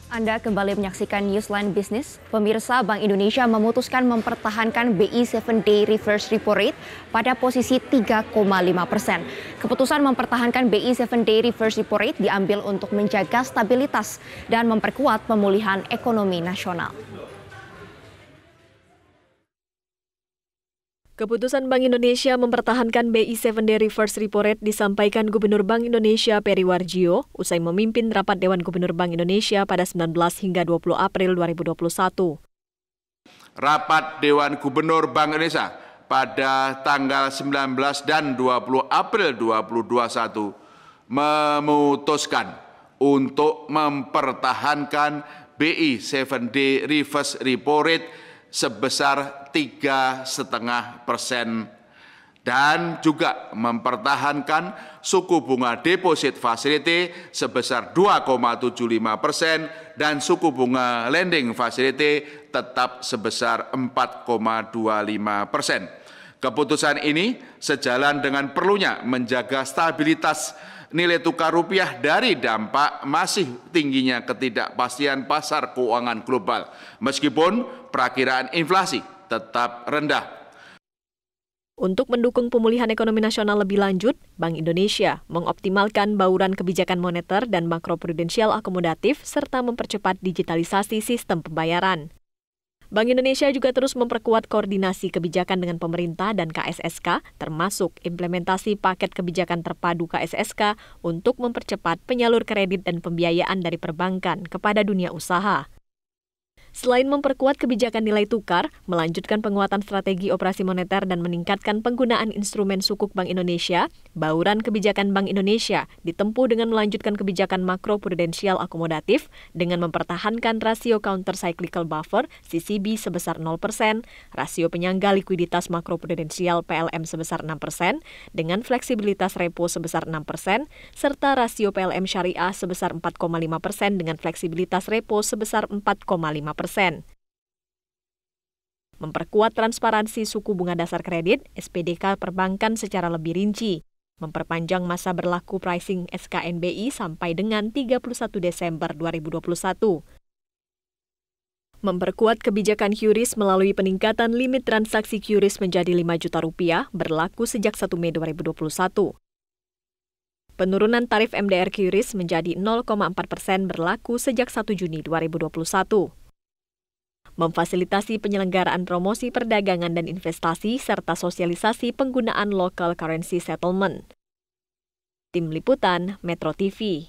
Anda kembali menyaksikan Newsline Business. Pemirsa, Bank Indonesia memutuskan mempertahankan BI 7-Day Reverse Repo Rate pada posisi 3,5%. Keputusan mempertahankan BI 7-Day Reverse Repo Rate diambil untuk menjaga stabilitas dan memperkuat pemulihan ekonomi nasional. Keputusan Bank Indonesia mempertahankan BI 7-Day Reverse Repo Rate disampaikan Gubernur Bank Indonesia Peri Warjio usai memimpin rapat Dewan Gubernur Bank Indonesia pada 19 hingga 20 April 2021. Rapat Dewan Gubernur Bank Indonesia pada tanggal 19 dan 20 April 2021 memutuskan untuk mempertahankan BI 7-Day Reverse Repo Rate sebesar 3,5% dan juga mempertahankan suku bunga deposit facility sebesar 2,75% dan suku bunga lending facility tetap sebesar 4,25%. Keputusan ini sejalan dengan perlunya menjaga stabilitas nilai tukar rupiah dari dampak masih tingginya ketidakpastian pasar keuangan global, meskipun perakiraan inflasi tetap rendah. Untuk mendukung pemulihan ekonomi nasional lebih lanjut, Bank Indonesia mengoptimalkan bauran kebijakan moneter dan makroprudensial akomodatif serta mempercepat digitalisasi sistem pembayaran. Bank Indonesia juga terus memperkuat koordinasi kebijakan dengan pemerintah dan KSSK, termasuk implementasi paket kebijakan terpadu KSSK untuk mempercepat penyalur kredit dan pembiayaan dari perbankan kepada dunia usaha. Selain memperkuat kebijakan nilai tukar, melanjutkan penguatan strategi operasi moneter dan meningkatkan penggunaan instrumen sukuk Bank Indonesia, bauran kebijakan Bank Indonesia ditempuh dengan melanjutkan kebijakan makroprudensial akomodatif dengan mempertahankan rasio counter-cyclical buffer CCB sebesar 0%, rasio penyangga likuiditas makroprudensial PLM sebesar 6%, dengan fleksibilitas repo sebesar 6%, serta rasio PLM syariah sebesar 4,5% dengan fleksibilitas repo sebesar 4,5%. Memperkuat transparansi suku bunga dasar kredit, SPDK perbankan secara lebih rinci, memperpanjang masa berlaku pricing SKNBI sampai dengan 31 Desember 2021. Memperkuat kebijakan QRIS melalui peningkatan limit transaksi QRIS menjadi 5 juta rupiah berlaku sejak 1 Mei 2021. Penurunan tarif MDR QRIS menjadi 0,4% berlaku sejak 1 Juni 2021. Memfasilitasi penyelenggaraan promosi perdagangan dan investasi serta sosialisasi penggunaan local currency settlement. Tim Liputan Metro TV.